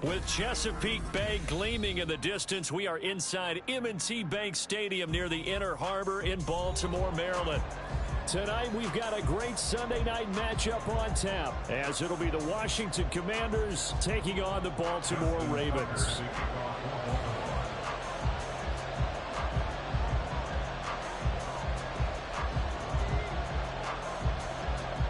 With Chesapeake Bay gleaming in the distance, we are inside M&T Bank Stadium near the Inner Harbor in Baltimore, Maryland. Tonight, we've got a great Sunday night matchup on tap, as it'll be the Washington Commanders taking on the Baltimore Ravens.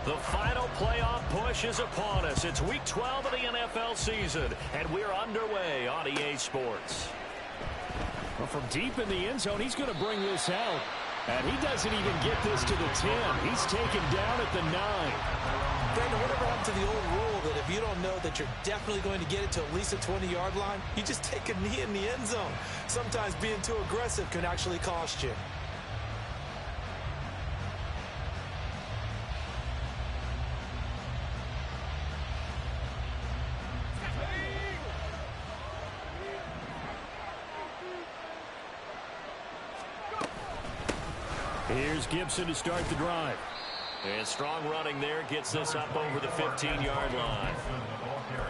The final playoff push is upon us. It's Week 12 of the NFL season, and we're underway on EA Sports. Well, from deep in the end zone, he's going to bring this out. And he doesn't even get this to the 10. He's taken down at the 9. Brandon, whatever happened to the old rule that if you don't know that you're definitely going to get it to at least a 20-yard line, you just take a knee in the end zone. Sometimes being too aggressive can actually cost you. Here's Gibson to start the drive. And strong running there gets this up over the 15-yard line.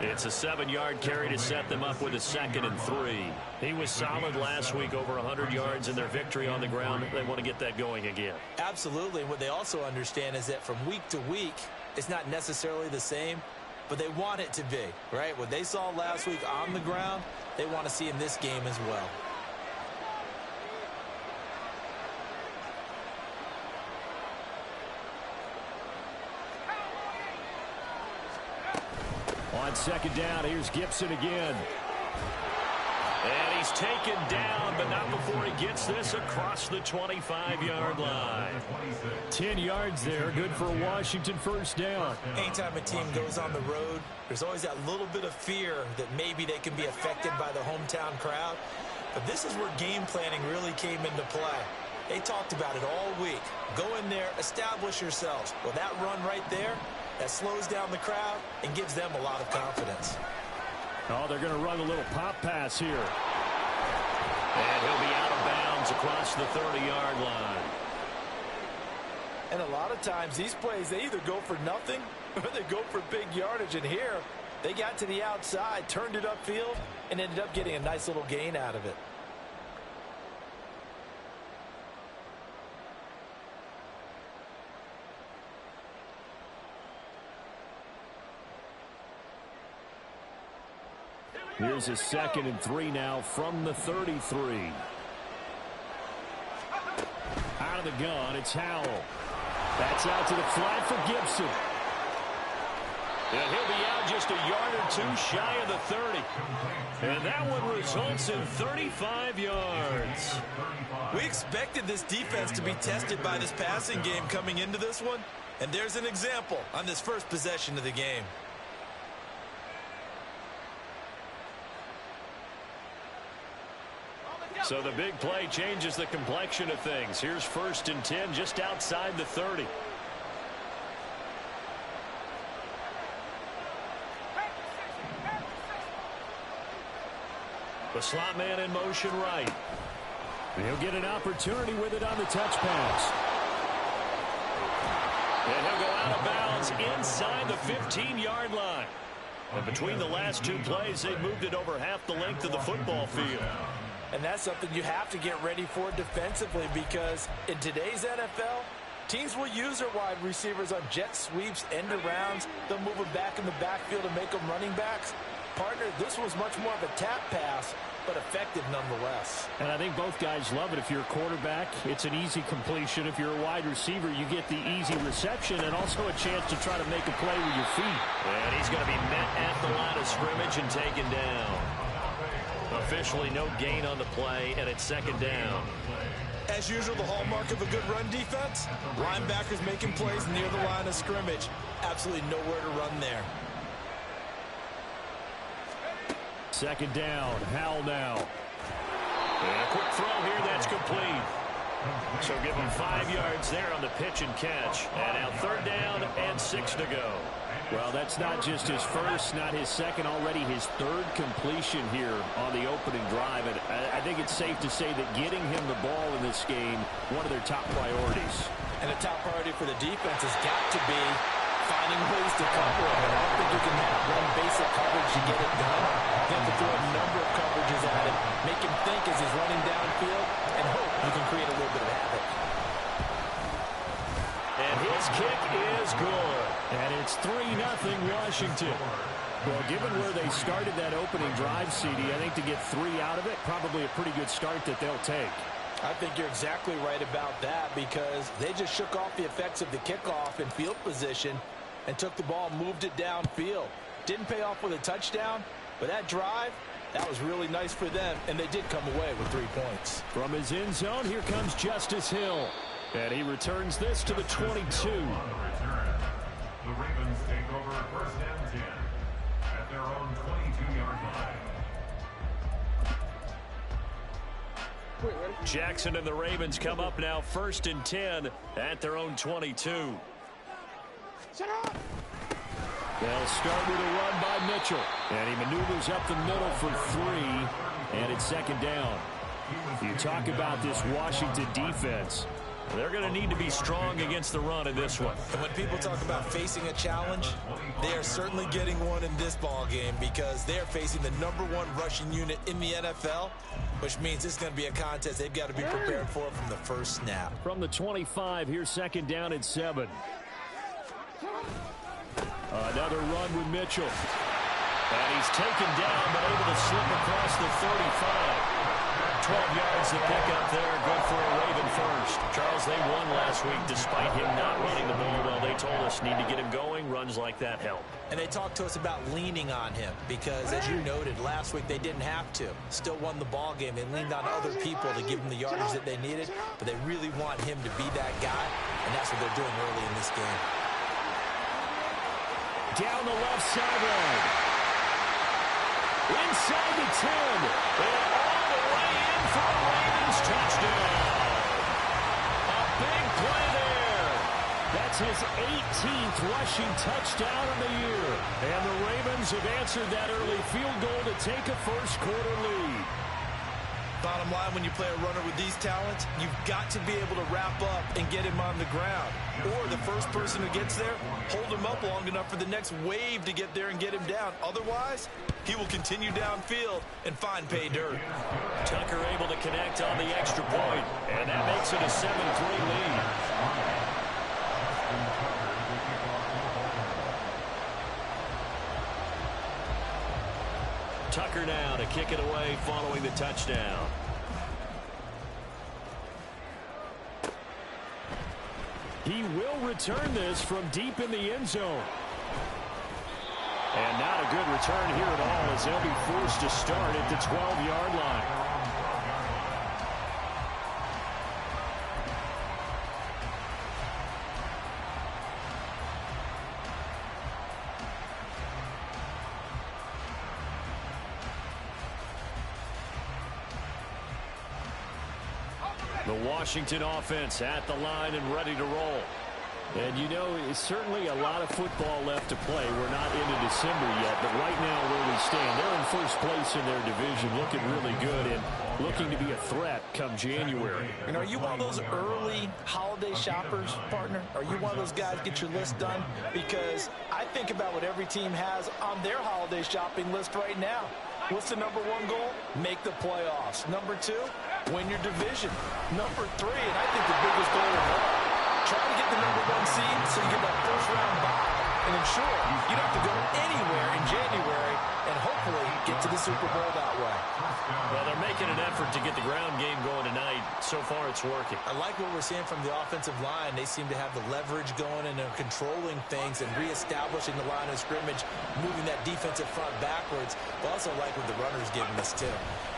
It's a 7-yard carry to set them up with a 2nd and 3. He was solid last week, over 100 yards in their victory on the ground. They want to get that going again. Absolutely. And what they also understand is that from week to week, it's not necessarily the same, but they want it to be, right? What they saw last week on the ground, they want to see in this game as well. On 2nd down, here's Gibson again. And he's taken down, but not before he gets this across the 25-yard line. 10 yards there, good for a Washington first down. Anytime a team goes on the road, there's always that little bit of fear that maybe they can be affected by the hometown crowd. But this is where game planning really came into play. They talked about it all week. Go in there, establish yourselves. Well, that run right there, that slows down the crowd and gives them a lot of confidence. Oh, they're going to run a little pop pass here. And he'll be out of bounds across the 30-yard line. And a lot of times these plays, they either go for nothing or they go for big yardage. And here, they got to the outside, turned it upfield, and ended up getting a nice little gain out of it. Here's a 2nd and 3 now from the 33. Out of the gun, it's Howell. That's out to the flat for Gibson. And he'll be out just a yard or two shy of the 30. And that one results in 35 yards. We expected this defense to be tested by this passing game coming into this one. And there's an example on this first possession of the game. So the big play changes the complexion of things. Here's 1st and 10 just outside the 30. The slot man in motion right. He'll get an opportunity with it on the touch pass. And he'll go out of bounds inside the 15-yard line. And between the last two plays, they've moved it over half the length of the football field. And that's something you have to get ready for defensively, because in today's NFL, teams will use their wide receivers on jet sweeps, end arounds. They'll move them back in the backfield and make them running backs. Partner, this was much more of a tap pass, but effective nonetheless. And I think both guys love it. If you're a quarterback, it's an easy completion. If you're a wide receiver, you get the easy reception and also a chance to try to make a play with your feet. And he's going to be met at the line of scrimmage and taken down. Officially no gain on the play, and it's 2nd down. As usual, the hallmark of a good run defense, linebackers making plays near the line of scrimmage. Absolutely nowhere to run there. 2nd down, Howell now. And a quick throw here, that's complete. So give him 5 yards there on the pitch and catch. And now 3rd down and 6 to go. Well, that's not just his first, not his second, already his 3rd completion here on the opening drive. And I think it's safe to say that getting him the ball in this game, one of their top priorities. And the top priority for the defense has got to be finding ways to cover him. I don't think you can have one basic coverage to get it done. You have to throw a number of coverages at him, make him think as he's running downfield, and hope you can create a little bit of havoc. And his kick is good. And it's 3-0 Washington. Well, given where they started that opening drive, CD, I think to get 3 out of it, probably a pretty good start that they'll take. I think you're exactly right about that because they just shook off the effects of the kickoff in field position and took the ball and moved it downfield. Didn't pay off with a touchdown, but that drive, that was really nice for them, and they did come away with 3 points. From his end zone, here comes Justice Hill. And he returns this to the 22. The Ravens take over first and 10 at their own 22-yard line. Jackson and the Ravens come up now first and 10 at their own 22. They'll start with a run by Mitchell. And he maneuvers up the middle for 3. And it's second down. You talk about this Washington defense. They're going to need to be strong against the run in this one. And when people talk about facing a challenge, they are certainly getting one in this ball game because they're facing the #1 rushing unit in the NFL, which means it's going to be a contest they've got to be prepared for from the first snap. From the 25, here's second down and 7. Another run with Mitchell. And he's taken down, but able to slip across the 35. 12 yards to pick up there. Good for a Raven first. Charles, they won last week despite him not running the ball well. They told us need to get him going. Runs like that help. And they talked to us about leaning on him because, as you noted, last week they didn't have to. Still won the ball game. They leaned on other people to give them the yardage that they needed, but they really want him to be that guy, and that's what they're doing early in this game. Down the left sideline. Inside the 10. And all the way in for a Ravens touchdown. A big play there. That's his 18th rushing touchdown of the year. And the Ravens have answered that early field goal to take a first quarter lead. Bottom line, when you play a runner with these talents, you've got to be able to wrap up and get him on the ground. Or the first person who gets there, hold him up long enough for the next wave to get there and get him down. Otherwise, he will continue downfield and find pay dirt. Tucker able to connect on the extra point, and that makes it a 7-3 lead. Tucker now to kick it away following the touchdown. He will return this from deep in the end zone. And not a good return here at all as they'll be forced to start at the 12-yard line. The Washington offense at the line and ready to roll. And, you know, it's certainly a lot of football left to play. We're not into December yet, but right now where we stand, they're in first place in their division, looking really good and looking to be a threat come January. And are you one of those early holiday shoppers, partner? Are you one of those guys get your list done? Because I think about what every team has on their holiday shopping list right now. What's the #1 goal? Make the playoffs. #2, win your division. #3, and I think the biggest goal of all, try to get the #1 seed so you get that first-round bye and ensure you don't have to go anywhere in January and hopefully get to the Super Bowl that way. Well, they're making an effort to get the ground game going tonight. So far, it's working. I like what we're seeing from the offensive line. They seem to have the leverage going and they're controlling things and reestablishing the line of scrimmage, moving that defensive front backwards. But I also like what the runner's giving us, too.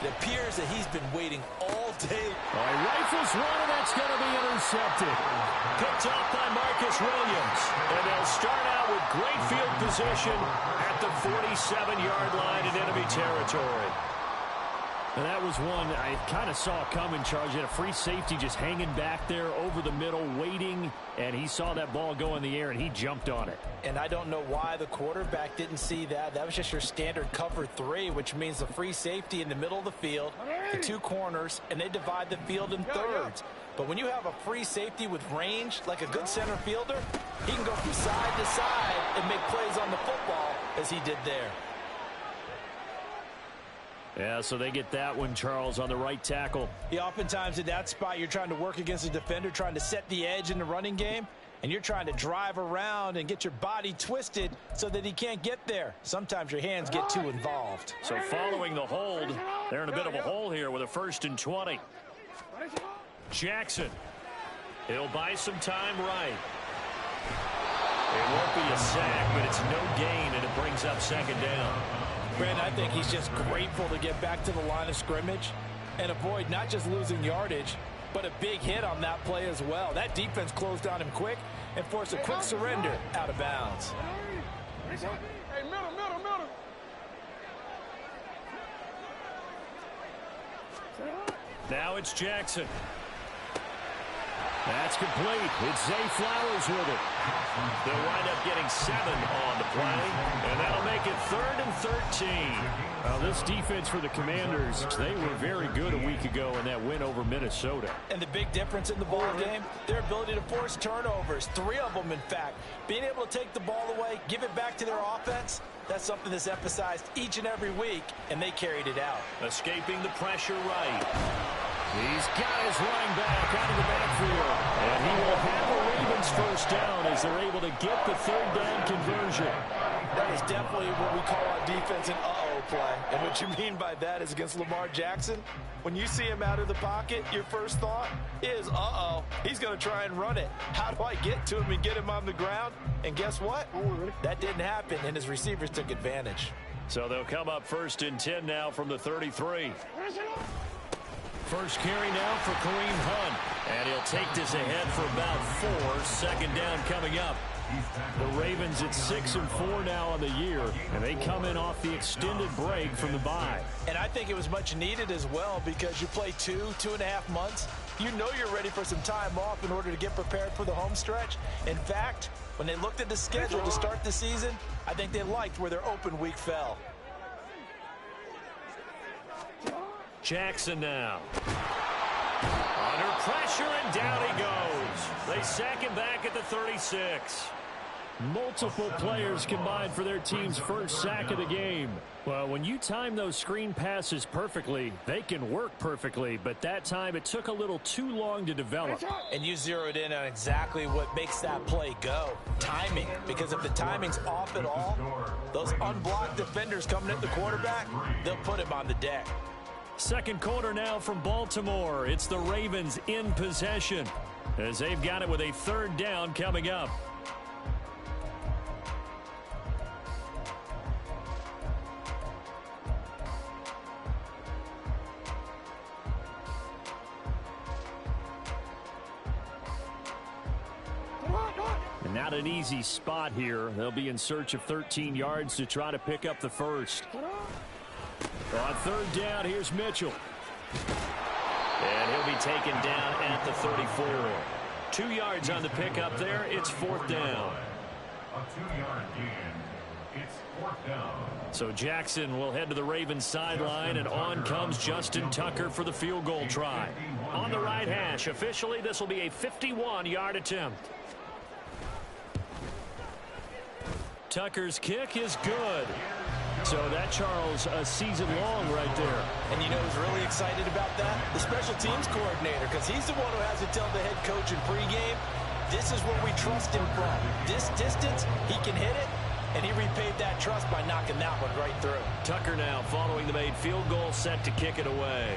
It appears that he's been waiting all day. Well, he rifles one, and that's going to be intercepted. Picked off by Marcus Williams. And they'll start out with great field position at the 47-yard line in enemy territory. And that was one I kind of saw coming, Charles. He had a free safety just hanging back there over the middle, waiting, and he saw that ball go in the air, and he jumped on it. And I don't know why the quarterback didn't see that. That was just your standard cover 3, which means the free safety in the middle of the field, the 2 corners, and they divide the field in thirds. But when you have a free safety with range, like a good center fielder, he can go from side to side and make plays on the football as he did there. Yeah, so they get that one, Charles, on the right tackle. Yeah, oftentimes in that spot, you're trying to work against a defender, trying to set the edge in the running game, and you're trying to drive around and get your body twisted so that he can't get there. Sometimes your hands get too involved. So following the hold, they're in a bit of a hole here with a 1st and 20. Jackson. He'll buy some time right. It won't be a sack, but it's no gain, and it brings up 2nd down. Brandon, I think he's just grateful to get back to the line of scrimmage and avoid not just losing yardage, but a big hit on that play as well. That defense closed on him quick and forced a quick surrender out of bounds. Hey, middle. Now it's Jackson. That's complete. It's Zay Flowers with it. They'll wind up getting 7 on the play, and that'll make it 3rd and 13. Well, this defense for the Commanders, they were very good a week ago in that win over Minnesota. And the big difference in the ball game, their ability to force turnovers, 3 of them in fact. Being able to take the ball away, give it back to their offense, that's something that's emphasized each and every week, and they carried it out. Escaping the pressure right. He's got his running back out of the backfield. And he will have the Ravens 1st down as they're able to get the 3rd down conversion. That is definitely what we call on defense an uh-oh play. And what you mean by that is against Lamar Jackson, when you see him out of the pocket, your first thought is, uh-oh, he's going to try and run it. How do I get to him and get him on the ground? And guess what? That didn't happen, and his receivers took advantage. So they'll come up 1st and 10 now from the 33. First carry now for Kareem Hunt. And he'll take this ahead for about 4. 2nd down coming up. The Ravens at 6-4 now on the year. And they come in off the extended break from the bye. And I think it was much needed as well because you play 2.5 months. You know you're ready for some time off in order to get prepared for the home stretch. In fact, when they looked at the schedule to start the season, I think they liked where their open week fell. Jackson now. Under pressure, and down he goes. They sack him back at the 36. Multiple players combined for their team's 1st sack of the game. Well, when you time those screen passes perfectly, they can work perfectly, but that time it took a little too long to develop. And you zeroed in on exactly what makes that play go. Timing. Because if the timing's off at all, those unblocked defenders coming at the quarterback, they'll put him on the deck. 2nd quarter now from Baltimore. It's the Ravens in possession as they've got it with a 3rd down coming up. And not an easy spot here. They'll be in search of 13 yards to try to pick up the 1st. On 3rd down, here's Mitchell. And he'll be taken down at the 34. 2 yards on the pickup there. It's 4th down. A 2-yard gain. It's 4th down. So Jackson will head to the Ravens sideline, and on comes Justin Tucker for the field goal try. On the right hash, officially this will be a 51-yard attempt. Tucker's kick is good. So that, Charles, a season long right there. And you know who's really excited about that? The special teams coordinator, because he's the one who has to tell the head coach in pregame, this is where we trust him from. This distance, he can hit it, and he repaid that trust by knocking that one right through. Tucker now following the made field goal, set to kick it away.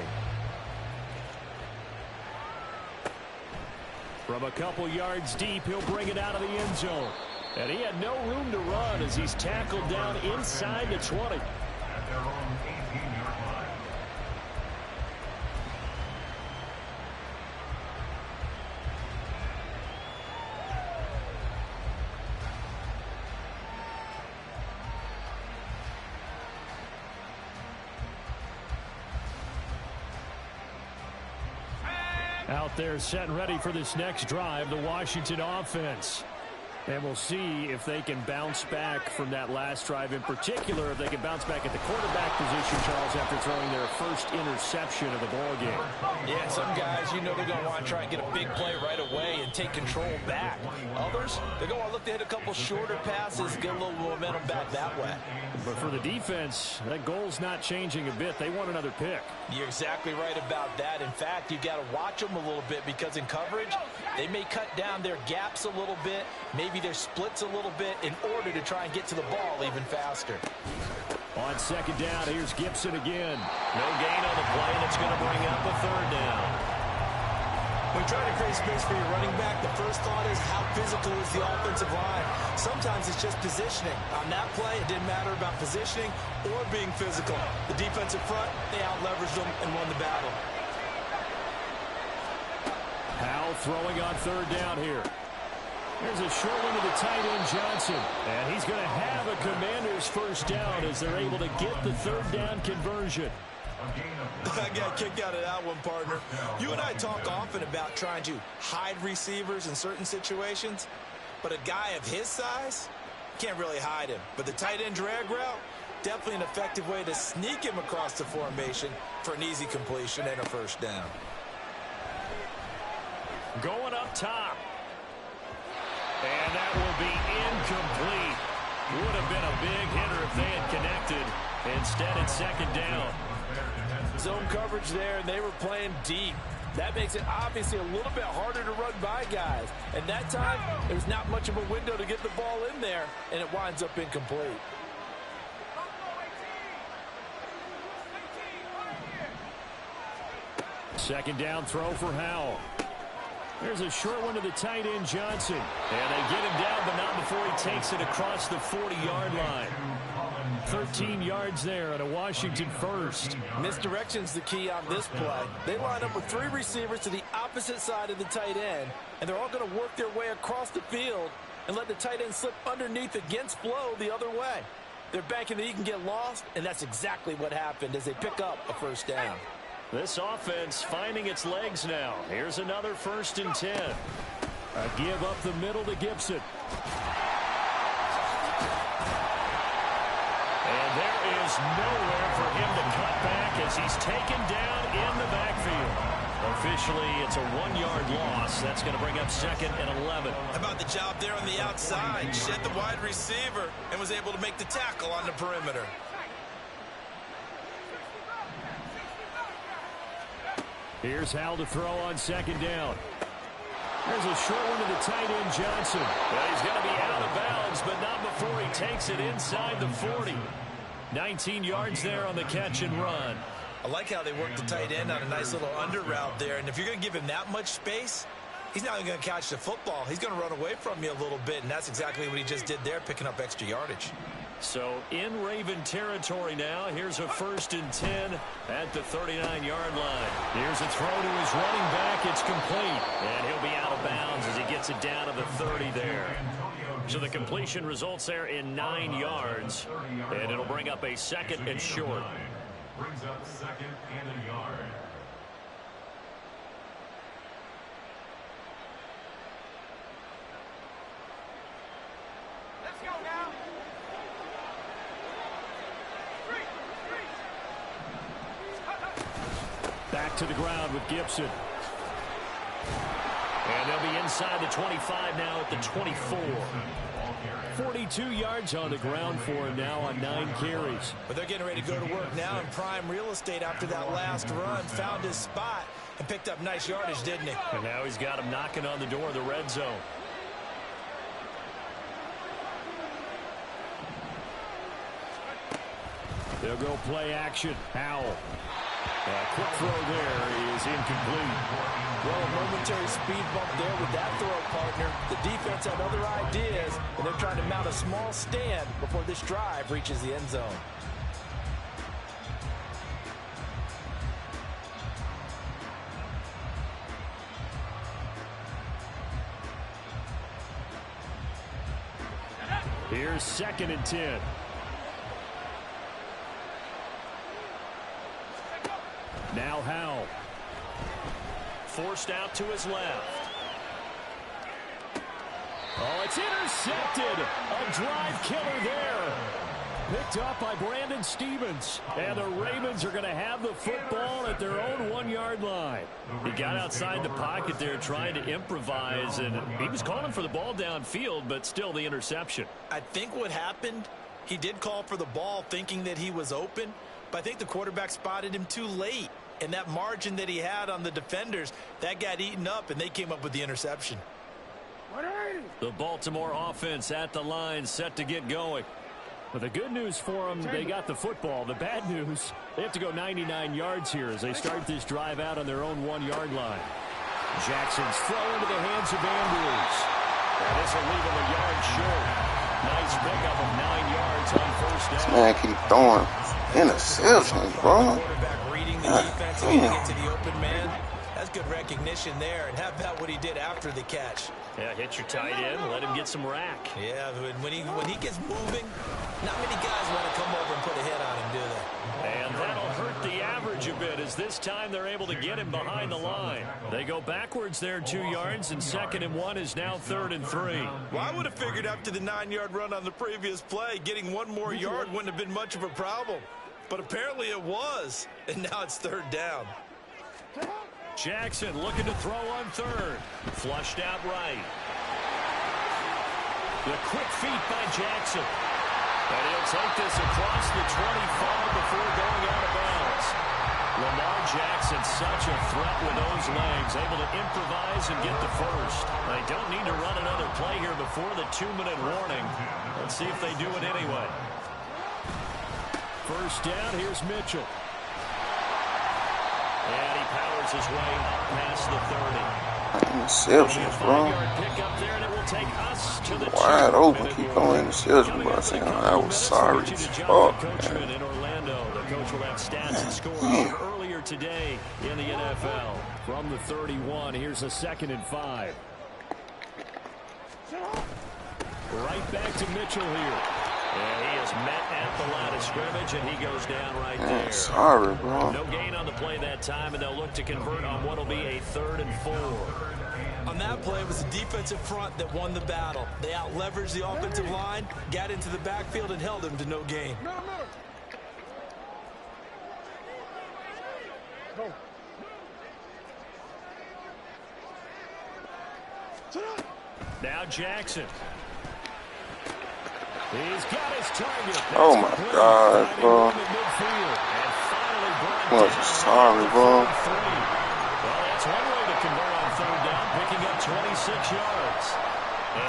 From a couple yards deep, he'll bring it out of the end zone. And he had no room to run as he's tackled down inside the 20. At their own 18-yard line. Out there set and ready for this next drive, the Washington offense. And we'll see if they can bounce back from that last drive, in particular if they can bounce back at the quarterback position, Charles, after throwing their first interception of the ball game. Yeah, some guys, you know they're going to want to try and get a big play right away and take control back. Others, they're going to look to hit a couple shorter passes, get a little momentum back that way. But for the defense, that goal's not changing a bit. They want another pick. You're exactly right about that. In fact, you've got to watch them a little bit because in coverage, they may cut down their gaps a little bit, maybe their splits a little bit in order to try and get to the ball even faster. On second down, here's Gibson again. No gain on the play, and it's going to bring up a third down. When trying to create space for your running back, the first thought is how physical is the offensive line. Sometimes it's just positioning. On that play, it didn't matter about positioning or being physical. The defensive front, they out-leveraged them and won the battle. Howell throwing on third down here. There's a short one to the tight end, Johnson. And he's going to have a Commander's first down as they're able to get the third down conversion. I got kicked out of that one, partner. You and I talk often about trying to hide receivers in certain situations, but a guy of his size can't really hide him. But the tight end drag route, definitely an effective way to sneak him across the formation for an easy completion and a first down. Going up top. And that will be incomplete. Would have been a big hitter if they had connected. Instead, it's second down. Zone coverage there, and they were playing deep. That makes it obviously a little bit harder to run by guys. And that time, there's not much of a window to get the ball in there, and it winds up incomplete. Second down throw for Howell. There's a short one to the tight end, Johnson. And they get him down, but not before he takes it across the 40-yard line. 13 yards there on a Washington first. Misdirection's the key on this play. They line up with three receivers to the opposite side of the tight end, and they're all going to work their way across the field and let the tight end slip underneath against flow the other way. They're banking that he can get lost, and that's exactly what happened as they pick up a first down. This offense finding its legs now. Here's another 1st and 10. A give up the middle to Gibson. And there is nowhere for him to cut back as he's taken down in the backfield. Officially, it's a 1-yard loss. That's going to bring up 2nd and 11. How about the job there on the outside? Shed the wide receiver and was able to make the tackle on the perimeter. Here's Howell to throw on second down. There's a short one to the tight end, Johnson. Well, he's going to be out of bounds, but not before he takes it inside the 40. 19 yards there on the catch and run. I like how they work the tight end on a nice little under route there. And if you're going to give him that much space, he's not even going to catch the football. He's going to run away from you a little bit, and that's exactly what he just did there, picking up extra yardage. So in Raven territory now. Here's a 1st and 10 at the 39-yard line. Here's a throw to his running back. It's complete. And he'll be out of bounds as he gets it down to the 30 there. So the completion results there in 9 yards. And it'll bring up a 2nd and short. Brings up 2nd and a yard. Let's go now. Back to the ground with Gibson. And they'll be inside the 25 now at the 24. 42 yards on the ground for him now on 9 carries. But they're getting ready to go to work now in prime real estate after that last run. Found his spot and picked up nice yardage, didn't he? And now he's got him knocking on the door of the red zone. They'll go play action. Howell. Quick throw there is incomplete. Well, a momentary speed bump there with that throw, partner. The defense had other ideas, and they're trying to mount a small stand before this drive reaches the end zone. Here's 2nd and 10. Now Howell. Forced out to his left. Oh, it's intercepted. A drive killer there. Picked up by Brandon Stevens. And the Ravens are going to have the football at their own 1-yard line. He got outside the pocket there trying to improvise, and he was calling for the ball downfield, but still the interception. I think what happened, he did call for the ball thinking that he was open, but I think the quarterback spotted him too late. And that margin that he had on the defenders, that got eaten up, and they came up with the interception. The Baltimore offense at the line, set to get going. But the good news for them, they got the football. The bad news, they have to go 99 yards here as they start this drive out on their own 1-yard line. Jackson's throw into the hands of Andrews. And this will leave him a yard short. Nice pickup of 9 yards on first down. This man keep throwing interceptions, bro. Quarterback reading the defense and getting it to the open man. That's good recognition there. And how about what he did after the catch? Yeah, hit your tight end, let him get some rack. Yeah, when he gets moving, not many guys want to come over and put a hit on him, do they? And that'll hurt the average a bit as this time they're able to get him behind the line. They go backwards there 2 yards, and 2nd and 1 is now 3rd and 3. Well, I would have figured after the 9-yard run on the previous play, getting 1 more yard wouldn't have been much of a problem. But apparently it was, and now it's 3rd down. Jackson looking to throw on 3rd. Flushed out right. The quick feet by Jackson. And he'll take this across the 25 before going out of bounds. Lamar Jackson, such a threat with those legs, able to improvise and get the first. They don't need to run another play here before the 2-minute warning. Let's see if they do it anyway. First down, here's Mitchell. And he powers his way up past the 30. Interceptions, bro. Wide open, keep going interceptions, but I think I was sorry as fuck, man. In Orlando, the coach will have stats and scores from earlier today in the NFL. From the 31, here's a 2nd and 5. Right back to Mitchell here. And he is met at the line of scrimmage, and he goes down right there. Sorry, bro. No gain on the play that time, and they'll look to convert on what will be a 3rd and 4. On that play, it was the defensive front that won the battle. They out-leveraged the offensive line, got into the backfield, and held him to no gain. Now Jackson. He's got his target. Oh my God, bro. I'm sorry, bro. Well, that's one way to convert on 3rd down, picking up 26 yards.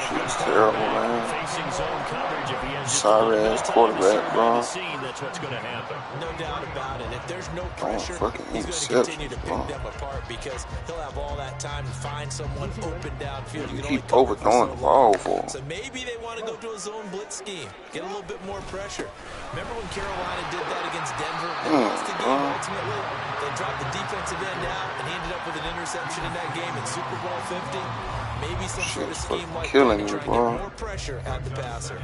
She's terrible, man. Facing zone coverage if he has sorry ass quarterback, bro. That's what's going to happen. No doubt about it. If there's no pressure, he's going to continue to pick them apart because he'll have all that time to find someone open downfield. You keep overthrowing the ball for him. So maybe they want to go to a zone blitz scheme, get a little bit more pressure. Remember when Carolina did that against Denver? They lost the game ultimately. They dropped the defensive end out, and he ended up with an interception in that game in Super Bowl 50. Maybe some sort of scheme like that to try and get more pressure at the passer.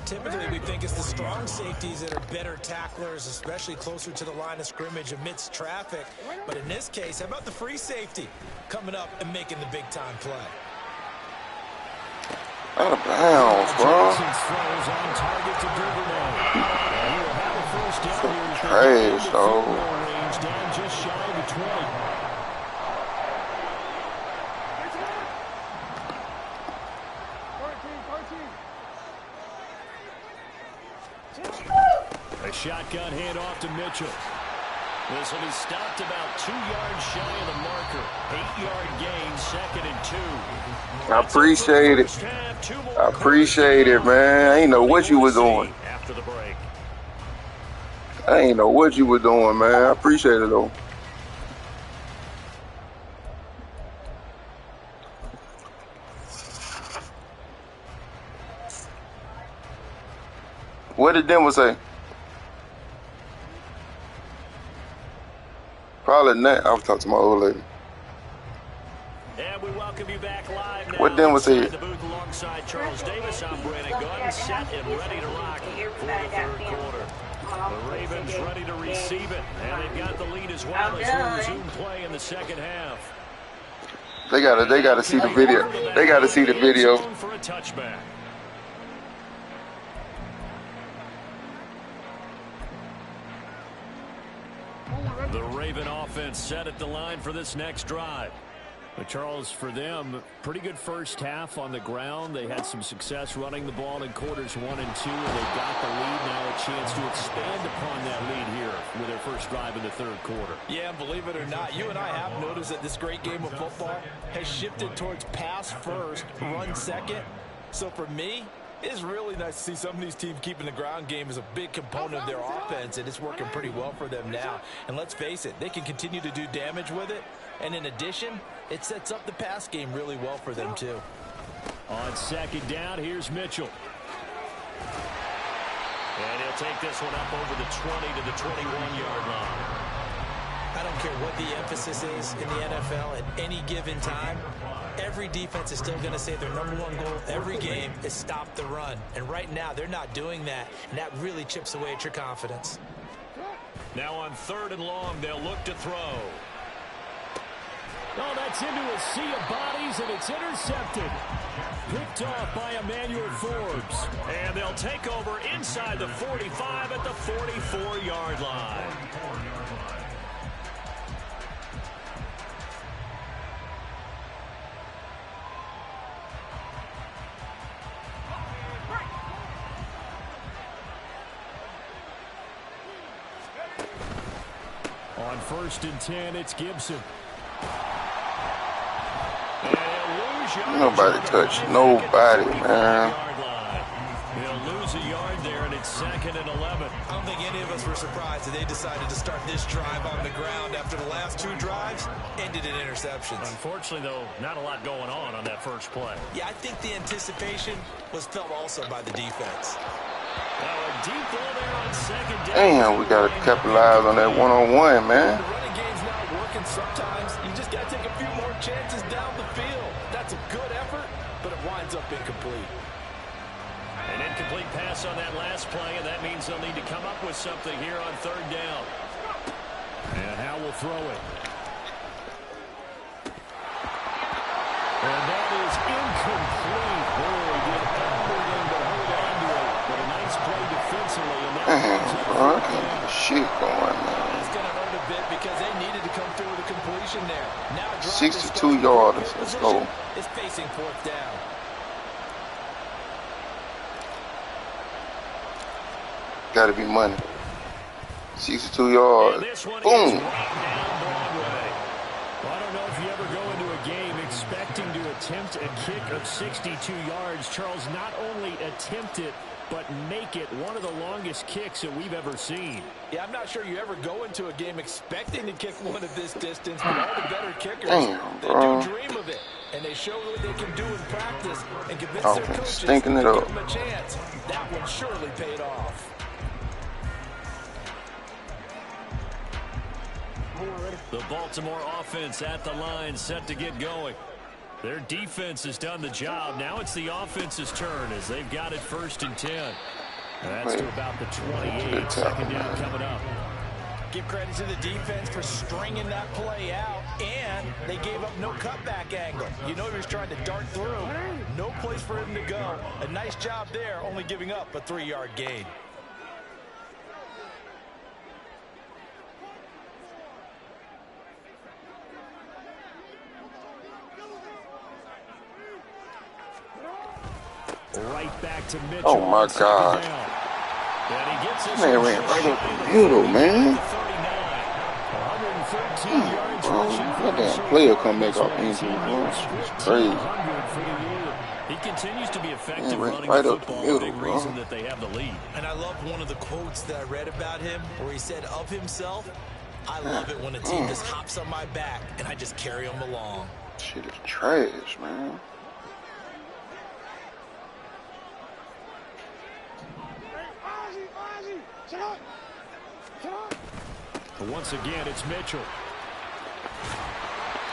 Typically, we think it's the strong safeties that are better tacklers, especially closer to the line of scrimmage amidst traffic. But in this case, how about the free safety coming up and making the big-time play? Out of bounds, bro. Trash, though. Down just shy of the 20. A shotgun handoff to Mitchell. This will be stopped about 2 yards shy of the marker. 8-yard gain, 2nd and 2. I appreciate it. I appreciate it, man. I ain't know what you were doing. After the break. I ain't know what you were doing, man. I appreciate it, though. What did Denver say? Probably not. I was talking to my old lady. And we welcome you back live now. What Denver said? The booth alongside Charles Davis. I'm Brandon Gunn, set and ready to rock for the 3rd quarter. The Ravens ready to receive it, and they've got the lead as well as we resume play in the 2nd half. They gotta see the video. They gotta see the video. For a touchback. The Raven offense set at the line for this next drive. But Charles, for them, pretty good first half on the ground. They had some success running the ball in quarters 1 and 2, and they got the lead. Now a chance to expand upon that lead here with their first drive in the third quarter. Yeah, and believe it or not, you and I have noticed that this great game of football has shifted towards pass first, run second. So for me, it's really nice to see some of these teams keeping the ground game as a big component of their offense, and it's working pretty well for them now. And let's face it, they can continue to do damage with it. And in addition, it sets up the pass game really well for them, too. On second down, here's Mitchell. And he'll take this one up over the 20 to the 21-yard line. I don't care what the emphasis is in the NFL at any given time. Every defense is still going to say their #1 goal every game is stop the run. And right now, they're not doing that. And that really chips away at your confidence. Now on 3rd and long, they'll look to throw. Oh, that's into a sea of bodies, and it's intercepted. Picked off by Emmanuel Forbes. And they'll take over inside the 45 at the 44-yard line. On 1st and 10, it's Gibson. Nobody touched nobody, man. He'll lose a yard there, and it's 2nd and 11. I don't think any of us were surprised that they decided to start this drive on the ground after the last 2 drives ended in interceptions. Unfortunately, though, not a lot going on that first play. Yeah, I think the anticipation was felt also by the defense. A deep ball there on 2nd down. Damn, we gotta capitalize on that one-on-one, man. The running game's not working sometimes. You just got to take a few more chances down the field. That's a good effort, but it winds up incomplete. An incomplete pass on that last play, and that means they'll need to come up with something here on 3rd down. And Howe will throw it. And that is incomplete. Boy, did everything to hold on to it. But a nice play defensively. And Damn, bro, I can't get shit going, man. It's going to hurt a bit because they needed to come through with a completion there. Now 62 yards. Let's go. It's facing 4th down. Gotta be money. 62 yards. Boom. Well, I don't know if you ever go into a game expecting to attempt a kick of 62 yards. Charles, not only attempt it, but make it one of the longest kicks that we've ever seen. Yeah, I'm not sure you ever go into a game expecting to kick one of this distance, but all the better kickers, they do dream of it. And they show what they can do in practice and convince their coaches stinking to it give up. them a chance. That one surely paid off. The Baltimore offense at the line, set to get going. Their defense has done the job. Now it's the offense's turn as they've got it 1st and 10. That's to about the 28. 2nd down coming up. Give credit to the defense for stringing that play out, and they gave up no cutback angle. You know he was trying to dart through. No place for him to go. A nice job there, only giving up a 3-yard gain. Right back to Mitchell. Oh my God. And he gets this Man ran right up the middle, man. 113 yards Bro, rushing that damn player come back off injury, bro. It's crazy. He continues to be effective Man, running right the up the football. middle, Big bro. reason that they have the lead. And I love one of the quotes that I read about him where he said of himself, I love it when a team just hops on my back and I just carry them along. Shit is trash, man. But once again, it's Mitchell.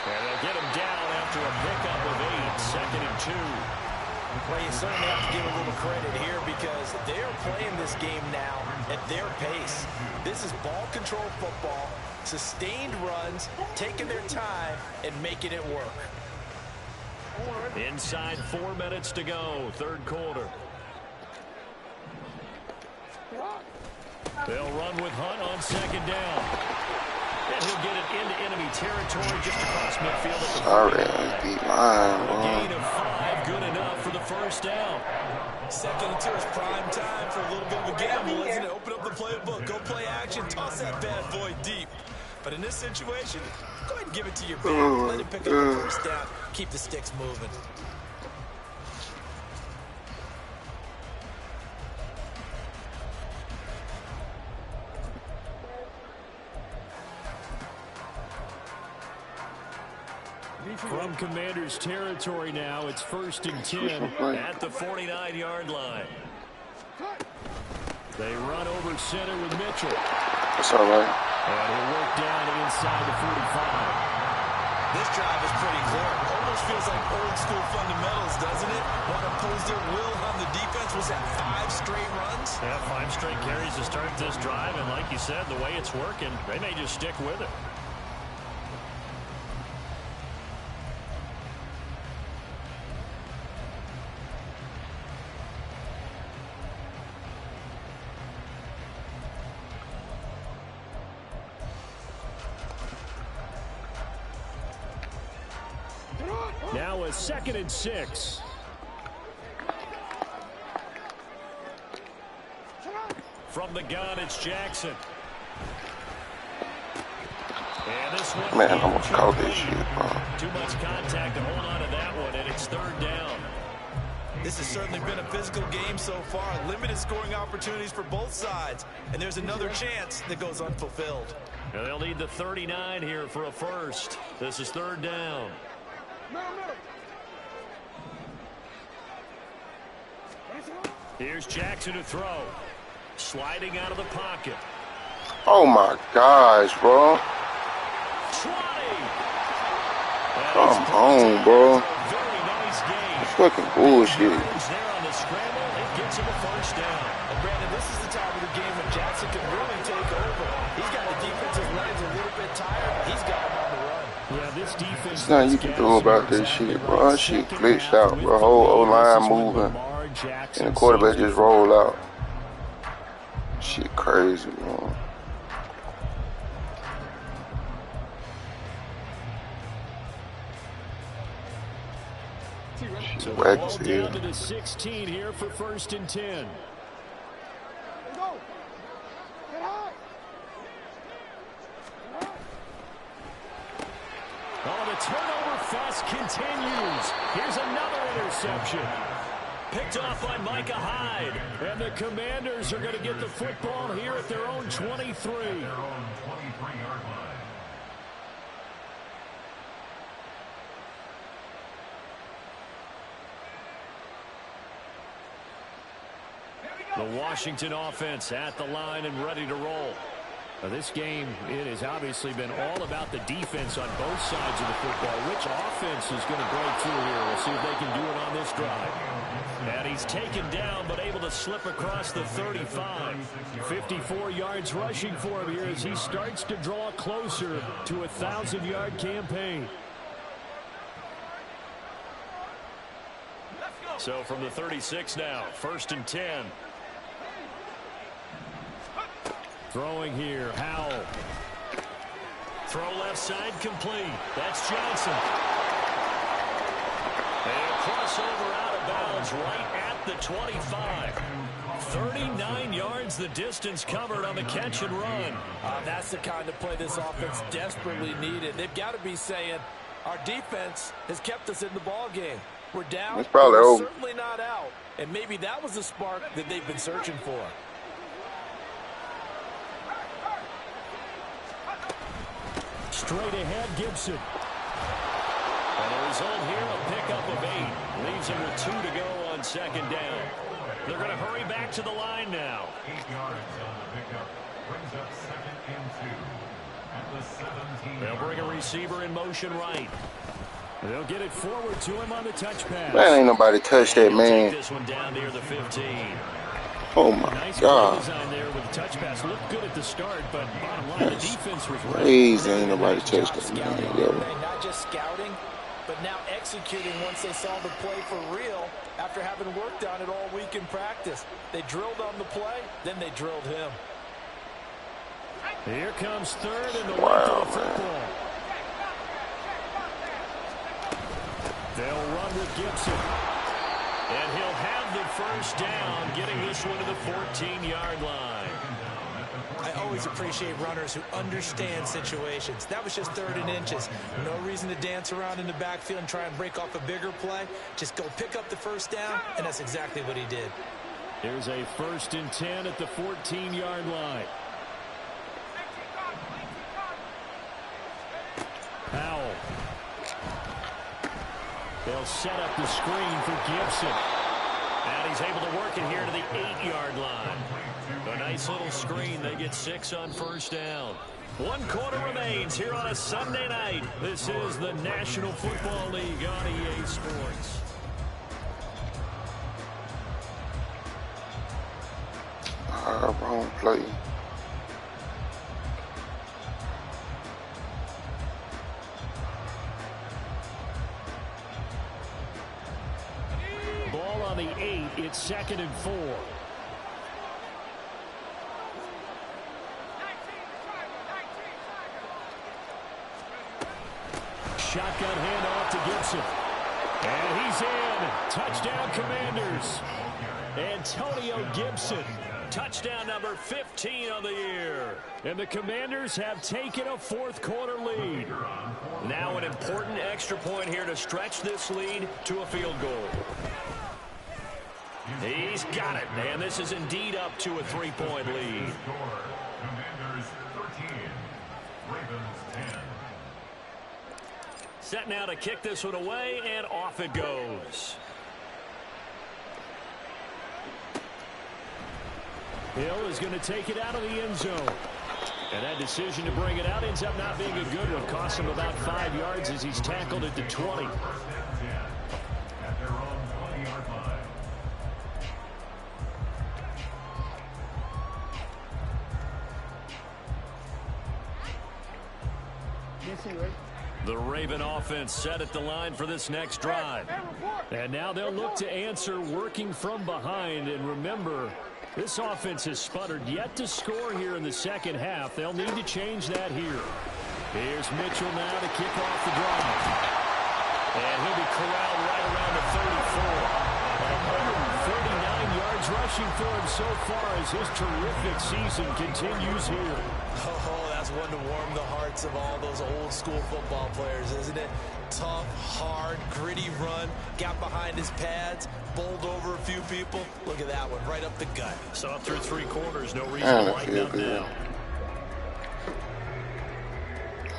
And they'll get him down after a pickup of 8, 2nd and 2. Well, you certainly have to give a little credit here because they're playing this game now at their pace. This is ball control football, sustained runs, taking their time, and making it work. Inside 4 minutes to go, third quarter. They'll run with Hunt on second down. And he'll get it into enemy territory just across midfield. Sorry, I beat mine, A gain of 5, good enough for the first down. Second and 2 is prime time for a little bit of a gamble, isn't it? Open up the playbook, go play action, toss that bad boy deep. But in this situation, go ahead and give it to your back. Let him pick up the first down. Keep the sticks moving. From Commanders territory now, it's 1st and 10 at the 49-yard line. They run over center with Mitchell. That's all right. And he'll work down inside the 45. This drive is pretty clear. Almost feels like old school fundamentals, doesn't it? Want to impose their will on the defense. Was that 5 straight runs? Yeah, 5 straight carries to start this drive. And like you said, the way it's working, they may just stick with it. Now a 2nd and 6. From the gun, it's Jackson. And this one, man, I almost caught this shit, bro. Too much contact to hold on to that one, and it's 3rd down. This has certainly been a physical game so far. Limited scoring opportunities for both sides. And there's another chance that goes unfulfilled. And they'll need the 39 here for a first. This is 3rd down. Here's Jackson to throw. Sliding out of the pocket. Oh my gosh, bro. 20. Come on, bro. Very nice game. That's fucking bullshit. There on the scramble, it gets him a first down. And Brandon, this is the time of the game when Jackson can really take over. He's got the defensive legs a little bit tired. He's got him on the run. Yeah, this defense. There's nothing you can do about this shit, bro. That shit glitched out, bro. Whole O-line moving. And the quarterback just rolled out. Shit crazy, bro. So ball down to the 16 here for 1st and 10. Oh, the turnover fest continues. Here's another interception. Picked off by Micah Hyde. And the Commanders are going to get the football here at their own 23. Their own 23-yard line. The Washington offense at the line and ready to roll. Now this game, it has obviously been all about the defense on both sides of the football. Which offense is going to break through here? We'll see if they can do it on this drive. And he's taken down, but able to slip across the 35. 54 yards rushing for him here as he starts to draw closer to a 1,000-yard campaign. So from the 36 now, 1st and 10. Throwing here, Howell. Throw left side complete. That's Johnson. And a crossover out of bounds right at the 25. 39 yards the distance covered on the catch and run. That's the kind of play this offense desperately needed. They've got to be saying, our defense has kept us in the ball game. We're down, it's probably we're over. certainly not out. And maybe that was the spark that they've been searching for. Straight ahead, Gibson. And the result here, a pickup of 8. Leaves him with 2 to go on 2nd down. They're going to hurry back to the line now. 8 yards on the pickup. Brings up 2nd and 2. At the 17. They'll bring a receiver in motion right. They'll get it forward to him on the touch pass. Man, ain't nobody touched that, man. Take this one down near the 15. Oh my Nice God. design there with the touch pass. Looked good at the start, but bottom line, the defense was crazy. Ain't nobody touched that, man. Not just scouting, but now executing once they saw the play for real after having worked on it all week in practice. They drilled on the play, then they drilled him. Here comes third and the length of the football. They'll run with Gibson. And he'll have the first down, getting this one to the 14-yard line. I always appreciate runners who understand situations. That was just 3rd and inches. No reason to dance around in the backfield and try and break off a bigger play. Just go pick up the first down, and that's exactly what he did. Here's a 1st and 10 at the 14-yard line. Powell. They'll set up the screen for Gibson. And he's able to work it here to the 8-yard line. A nice little screen. They get 6 on first down. 1 quarter remains here on a Sunday night. This is the National Football League on EA Sports. Wrong play. Ball on the 8. It's 2nd and 4. Shotgun handoff to Gibson. And he's in. Touchdown, Commanders. Antonio Gibson. Touchdown number 15 on the year. And the Commanders have taken a 4th quarter lead. Now an important extra point here to stretch this lead to a field goal. He's got it. And this is indeed up to a 3-point lead. Commanders 13, Ravens 10. Set now to kick this one away, and off it goes. Hill is going to take it out of the end zone. And that decision to bring it out ends up not being a good one. Costs him about 5 yards as he's tackled at the 20. At their own 20-yard line. The Raven offense set at the line for this next drive. And now they'll look to answer working from behind. And remember, this offense has sputtered yet to score here in the second half. They'll need to change that here. Here's Mitchell now to kick off the drive. And he'll be corralled right around the 34. 139 yards rushing for him so far as his terrific season continues here. Oh, that's one to warm the hearts of all those old school football players, isn't it? Tough, hard, gritty run, got behind his pads, bowled over a few people. Look at that one, right up the gut. So up through 3 quarters, no reason to lighten up now.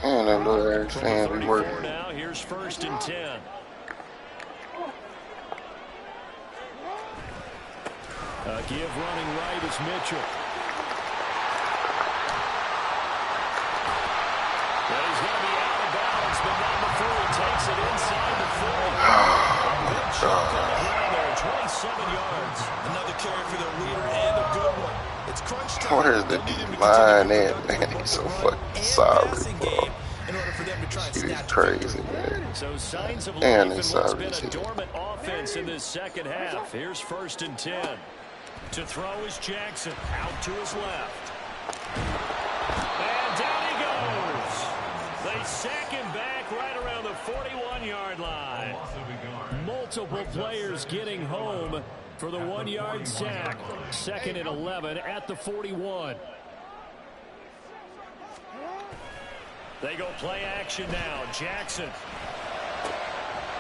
And that little ass fan be working. Now, here's 1st and 10. A give running right is Mitchell. Well, he's going to be out of bounds, but not before he takes it inside the 40. Mitchell coming down there, 27 yards. Another carry for the leader and a good one. It's crunch time. Where's the line at, man? He's so fucking sorry, bro. In order for them to try and Shit is snatch crazy, man. So signs of And life it's in what's sorry, been a too. dormant offense in this second half. Here's 1st and 10. To throw is Jackson. Out to his left. And down he goes. They sack him back right around the 41-yard line. Multiple players getting home for the 1-yard sack. 2nd and 11 at the 41. They go play action now. Jackson.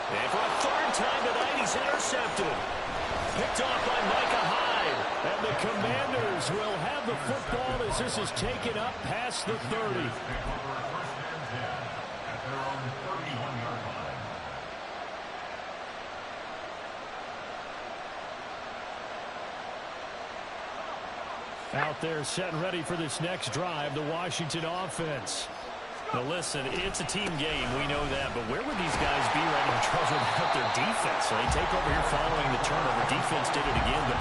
And for a 3rd time tonight, he's intercepted. Picked off by Micah Hyde. And the Commanders will have the football as this is taken up past the 30. Out there set and ready for this next drive, the Washington offense. Now listen, it's a team game, we know that, but where would these guys be right now in trouble without their defense? So they take over here following the turnover. Defense did it again, but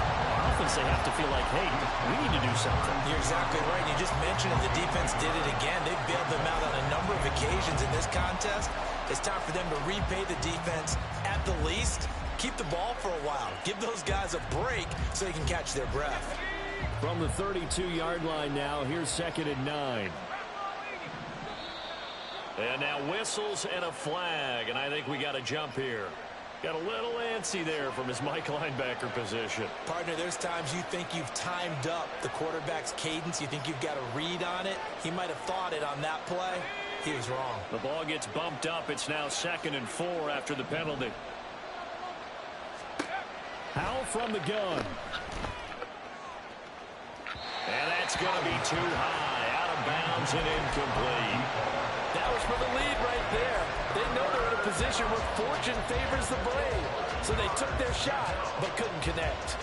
offense, they have to feel like, hey, we need to do something. You're exactly right. You just mentioned it. The defense did it again. They bailed them out on a number of occasions in this contest. It's time for them to repay the defense at the least. Keep the ball for a while. Give those guys a break so they can catch their breath. From the 32-yard line now, here's 2nd and 9. And now whistles and a flag, and I think we got a jump here. Got a little antsy there from his Mike linebacker position. Partner, there's times you think you've timed up the quarterback's cadence. You think you've got a read on it. He might have thought it on that play. He was wrong. The ball gets bumped up. It's now 2nd and 4 after the penalty. Howell from the gun. And that's going to be too high. Out of bounds and incomplete. That was for the lead right there. They know they're in a position where fortune favors the brave. So they took their shot, but couldn't connect.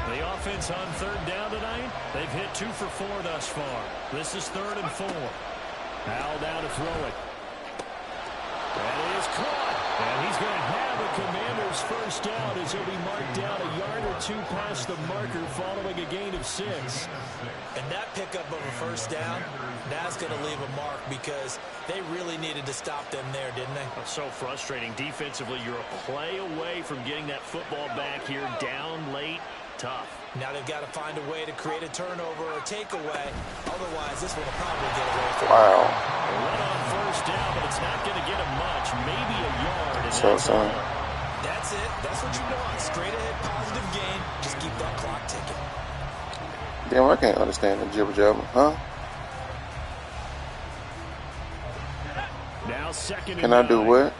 The offense on 3rd down tonight, they've hit 2 for 4 thus far. This is 3rd and 4. Howell down to throw it. That is caught. And he's going to have a Commander's first down as he'll be marked down a yard or 2 past the marker following a gain of 6. And that pickup of a first down, that's going to leave a mark because they really needed to stop them there, didn't they? So frustrating. Defensively, you're a play away from getting that football back here down late. Tough. Now they've got to find a way to create a turnover or a takeaway. Otherwise, this one will probably get away from Wow. Run on first down, but it's not going to get him much. Maybe a yard. And So, son. That's it. That's what you want. Straight ahead, positive gain. Just keep that clock ticking. Damn, I can't understand the jibber jabber, huh? Now 2nd and Can I do 9. what?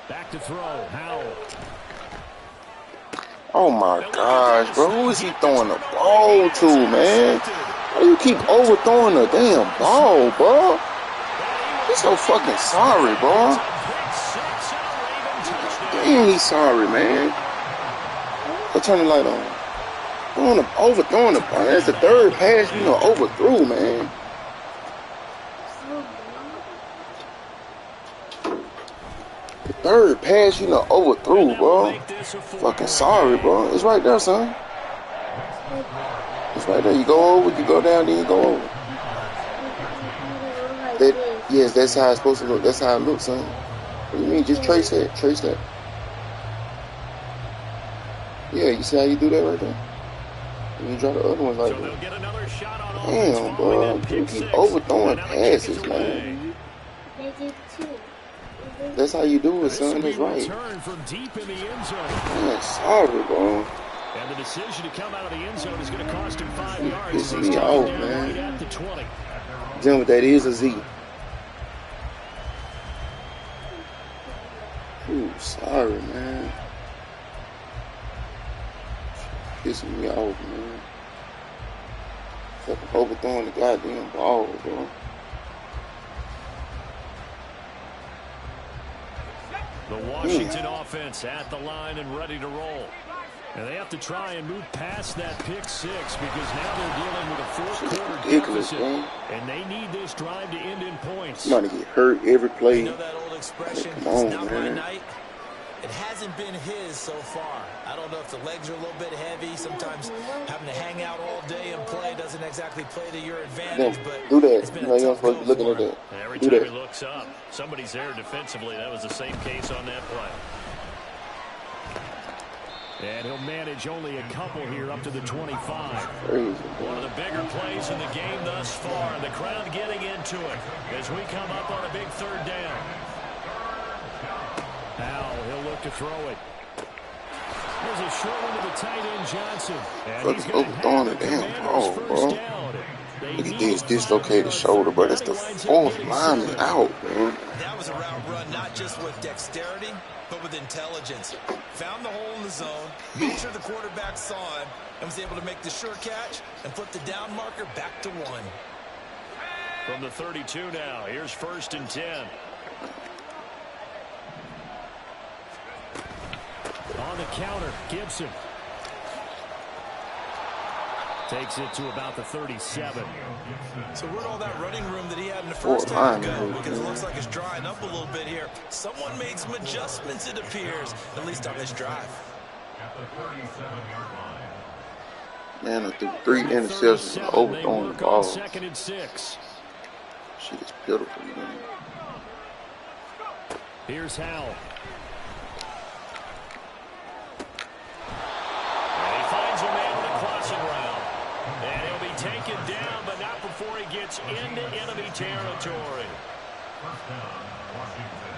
Back to throw. Howell. Oh my gosh, bro. Who is he throwing the ball to, man? Why do you keep overthrowing the damn ball, bro? He's so fucking sorry, bro. Damn, he's sorry, man. Go turn the light on. Overthrowing the ball. That's the 3rd pass, overthrew, man. The 3rd pass, overthrew, bro. Fucking sorry, bro. It's right there, son. It's right there. You go over, you go down, then you go over. Yes, that's how it's supposed to look. That's how it looks, son. What do you mean? Just trace that. Trace that. Yeah, you see how you do that right there? And you draw the other one like that. Damn, bro. You keep overthrowing passes, man. That's how you do it, son. That's right. Man, sorry, bro. And the decision to come out of the end zone is going to cost him 5 yards. Pissing me off, man. Right at the 20. Damn, that is a Z. Ooh, sorry, man. Pissing me off, man. Fucking overthrowing the goddamn ball, bro. The Washington offense at the line and ready to roll. And they have to try and move past that pick 6 because now they're dealing with a 4th-quarter deficit. Man. And they need this drive to end in points. You're about to get hurt every play. You know that old expression, Come on, it's not my man. night? It hasn't been his so far. I don't know if the legs are a little bit heavy. Sometimes having to hang out all day and play doesn't exactly play to your advantage. But do that. it's been a You're tough supposed to be looking go at for him. that. Every Do time that. he looks up, somebody's there defensively. That was the same case on that play. And he'll manage only a couple here up to the 25. Crazy, One of the bigger plays in the game thus far. The crowd getting into it as we come up on a big 3rd down. Now he'll look to throw it. There's a short one to the tight end, Johnson. And he's going to overthrowing have the the damn Commander's ball, first bro. down. Look at this dislocated shoulder, but it's the 4th lineman out, man. That was a route run not just with dexterity, but with intelligence. Found the hole in the zone, made sure the quarterback saw him, and was able to make the sure catch and put the down marker back to 1. From the 32 now, here's 1st and 10. On the counter, Gibson. Takes it to about the 37. So where'd all that running room that he had in the first half go? Because it looks like it's drying up a little bit here. Someone made some adjustments, it appears, at least on this drive. At the 37-yard line. Man, I threw 3 interceptions and overthrown the ball. Second and 6. Shit is pitiful, man. Here's Howell. And he'll be taken down, but not before he gets into enemy territory. First down, Washington.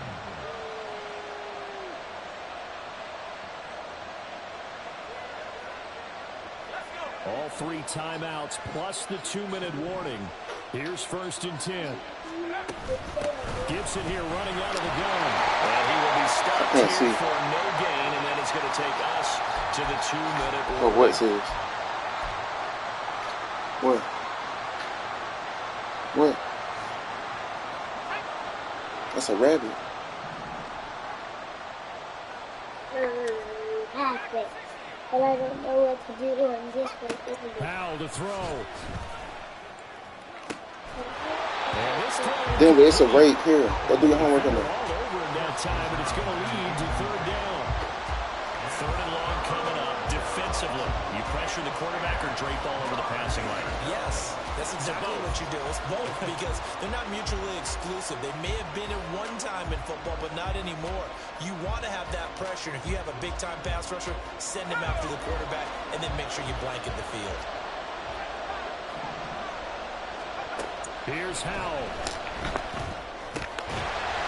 All 3 timeouts plus the 2-minute warning. Here's 1st and 10. Gibson here running out of the gun. And he will be stopped here for no gain, and then it's going to take us to the 2-minute warning. Oh, what's this? What? What? That's a rabbit. Pass it. But I don't know what to do on this one. Powell to throw. Denver, it's a right here. Go do your homework on that. All over in that time, and it's going to lead to 3rd down. 3rd and long coming up. Defensively, you pressure the quarterback or drape all over the passing lane? Yes, that's exactly what you do. It's both because they're not mutually exclusive. They may have been at one time in football, but not anymore. You want to have that pressure. And if you have a big-time pass rusher, send him after the quarterback, and then make sure you blanket the field. Here's Howell.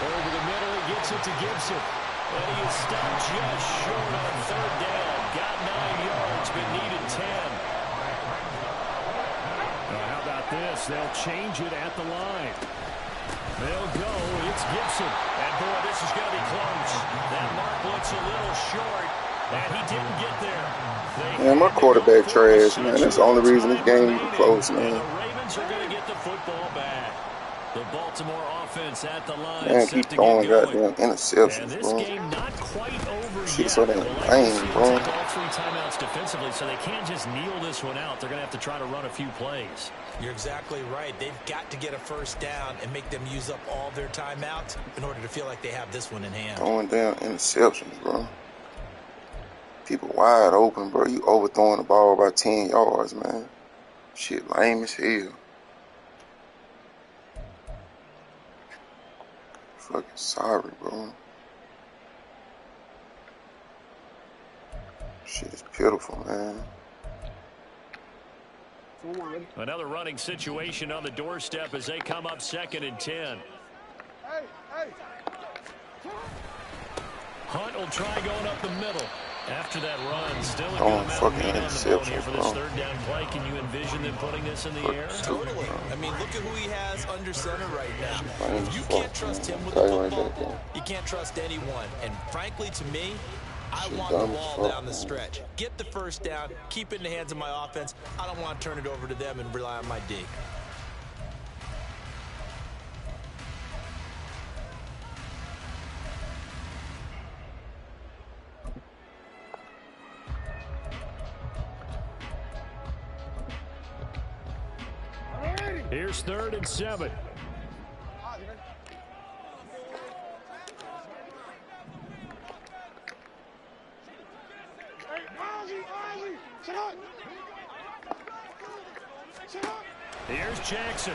Over the middle, he gets it to Gibson. And he is stopped just short on 3rd down. Got 9 yards, but needed 10. Now, how about this? They'll change it at the line. They'll go. It's Gibson. And, boy, this is going to be close. That mark looks a little short, and he didn't get there. Man, my quarterback trash, man. That's the only reason this game is close, man. And the Ravens are going to get the football back. The Baltimore offense at the line. Man, keep throwing goddamn interceptions, and this bro. game not quite over Shit, yet. so damn lame, bro. Take all 3 timeouts defensively, so they can't just kneel this one out. They're going to have to try to run a few plays. You're exactly right. They've got to get a 1st down and make them use up all their timeouts in order to feel like they have this one in hand. Throwing down interceptions, bro. People wide open, bro. You overthrowing the ball by 10 yards, man. Shit lame as hell. Fucking sorry, bro. Shit is pitiful, man. Another running situation on the doorstep as they come up 2nd and 10. Hunt will try going up the middle. After that run, still a good amount of meat on the bone here for this 3rd down play. Can you envision them putting this in the air? Totally. I mean, look at who he has under center right now. If you can't trust him with the football, you can't trust anyone. And frankly, to me, I want the ball down the stretch. Get the 1st down, keep it in the hands of my offense. I don't want to turn it over to them and rely on my D. Here's 3rd and 7. Here's Jackson.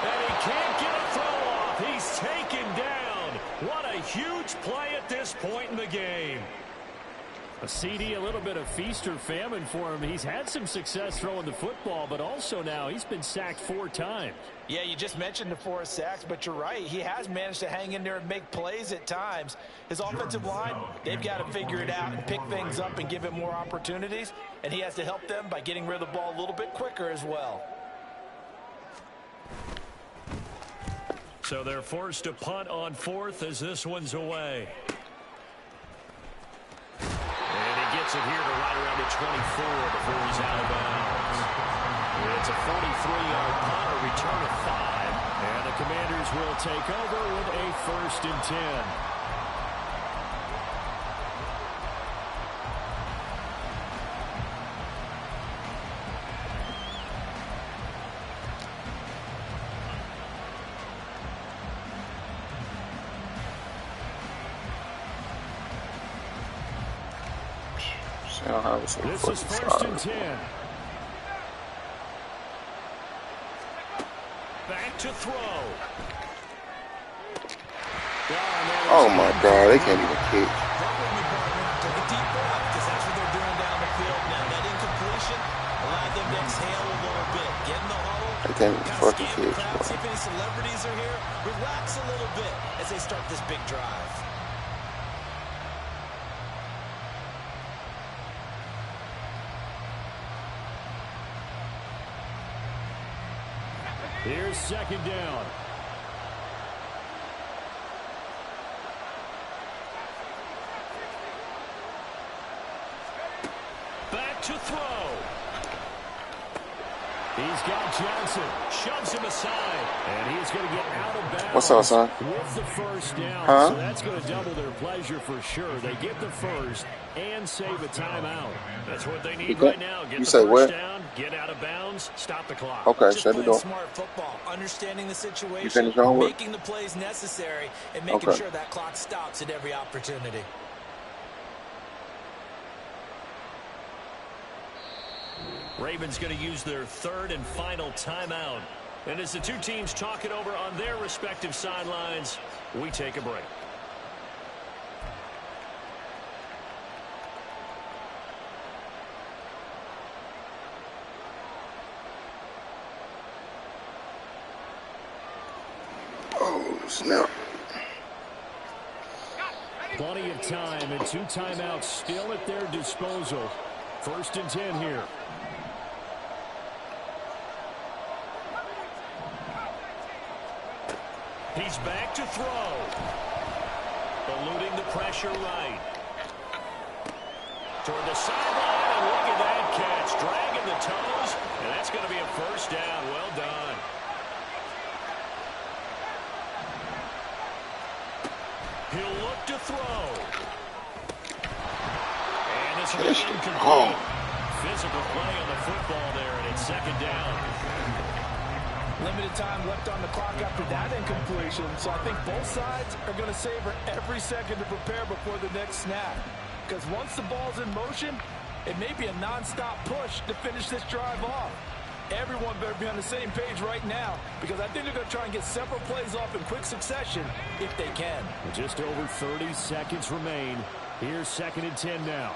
And he can't get a throw off. He's taken down. What a huge play at this point in the game. A CD, a little bit of feast or famine for him. He's had some success throwing the football, but also now he's been sacked 4 times. Yeah, you just mentioned the 4 sacks, but you're right. He has managed to hang in there and make plays at times. His offensive line, they've got to figure it out and pick things up and give him more opportunities, and he has to help them by getting rid of the ball a little bit quicker as well. So they're forced to punt on 4th as this one's away. And he gets it here to right around the 24 before he's out of bounds. It's a 43-yard punt, a return of 5. And the Commanders will take over with a 1st and 10. This is first and 10. Back to throw. Oh my God, they can't even kick. Take a deep breath because that's what they're doing down the field now. That incompletion allowed them to exhale a little bit. Get in the huddle. They can't even fucking kick. See if any celebrities are here. Relax a little bit as they start this big drive. Here's second down. Back to throw. He's got Johnson. Shoves him aside. And he's going to get out of bounds. What's up, son? With the first down. Huh? So that's going to double their pleasure for sure. They get the first and save a timeout. That's what they need right now. Get You the say first what? down, get out of bounds, stop the clock. Okay, Just shut it playing off. smart football, understanding the situation, You finished your homework? making the plays necessary, and making Okay. sure that clock stops at every opportunity. Ravens going to use their third and final timeout. And as the two teams talk it over on their respective sidelines, we take a break. Oh, snap. Plenty of time and two timeouts still at their disposal. First and 10 here. He's back to throw. Eluding the pressure right. Toward the sideline, and look at that catch. Dragging the toes, and that's going to be a first down. Well done. He'll look to throw. And it's incomplete. Physical play on the football there, and it's second down. Limited time left on the clock after that incompletion, so I think both sides are going to savor every second to prepare before the next snap. Because once the ball's in motion, it may be a non-stop push to finish this drive off. Everyone better be on the same page right now, because I think they're going to try and get several plays off in quick succession if they can. Just over 30 seconds remain. Here's second and 10 now.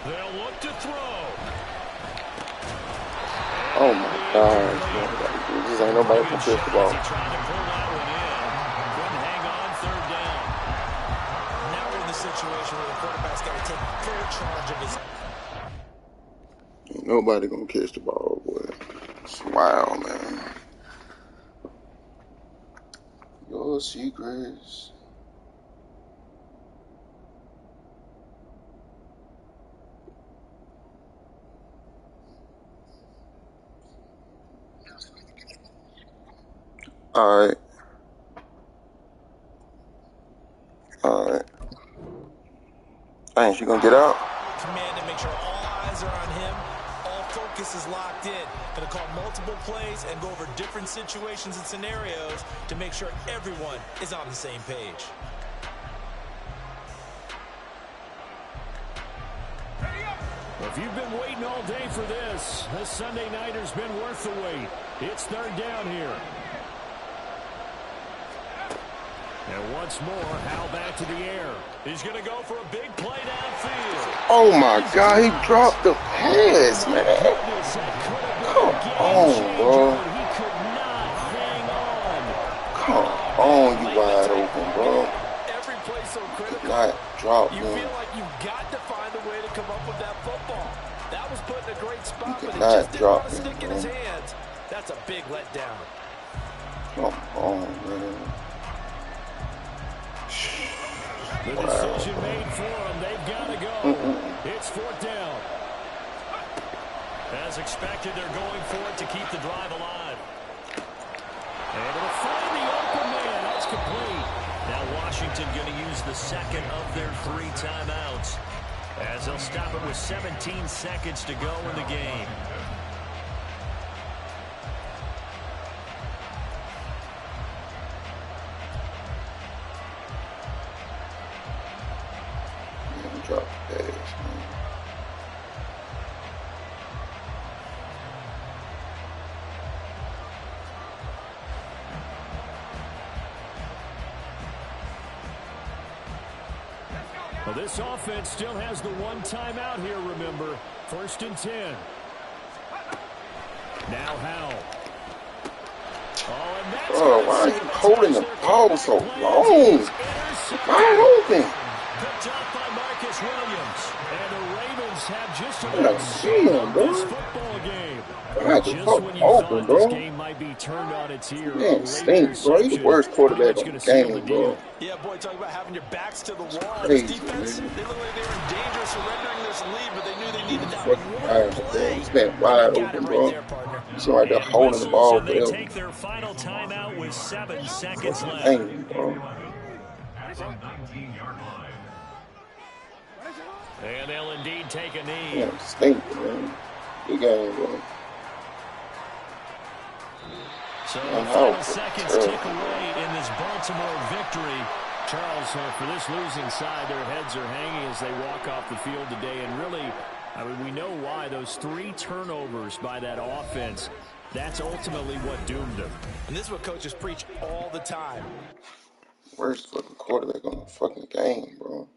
They'll look to throw. Oh my God. This ain't nobody can push the ball. Trying to pull that one in. Couldn't hang on third down. Now we're in the situation where the quarterback's got to take full charge of his. Ain't nobody gonna catch the ball, boy. It's wild, man. Your secrets. All right. Ain't she gonna get out? Command to make sure all eyes are on him. All focus is locked in. Going to call multiple plays and go over different situations and scenarios to make sure everyone is on the same page. If you've been waiting all day for this Sunday nighter's been worth the wait. It's third down here. And once more, Hal back to the air. He's going to go for a big play downfield. Oh my God, he dropped the pass, man. Come on, bro. He could not hang on. Come on, you wide open, bro. Every play so critical. Not drop, You man. feel like you've got to find a way to come up with that football. That was put in a great spot, You but it cannot just didn't drop want to him, stick in his man. hands. That's a big letdown. Come on, man. The decision made for them. They've got to go. It's fourth down. As expected, they're going for it to keep the drive alive. And it'll find the open man. That's complete. Now Washington going to use the second of their 3 timeouts, as they'll stop it with 17 seconds to go in the game. Well, this offense still has the one timeout here, remember. 1st and 10. Now Howell. Oh, and that's why are you holding the ball so long? Wide open. Picked up by Marcus Williams. And the Ravens have just about sealed this football game. Just when you thought this game might be turned on its ear. Man, stinks, bro. He's the worst quarterback on the game, bro. Yeah, boy, talking about having your backs to the wall. Crazy, This defense, man. they looked like they were in danger of surrendering this lead, but they knew they needed that Fucking one play. He's been wide open, bro. He's like they're holding the ball They forever. take their final timeout with 7 seconds left. Dang, bro. At the 19-yard line. And they'll indeed take a knee. Yeah, stink, man. Big game, bro. So the final seconds tick away in this Baltimore victory. Charles, for this losing side, their heads are hanging as they walk off the field today. And really, I mean, we know why. Those 3 turnovers by that offense, that's ultimately what doomed them. And this is what coaches preach all the time. Worst fucking quarterback on the fucking game, bro.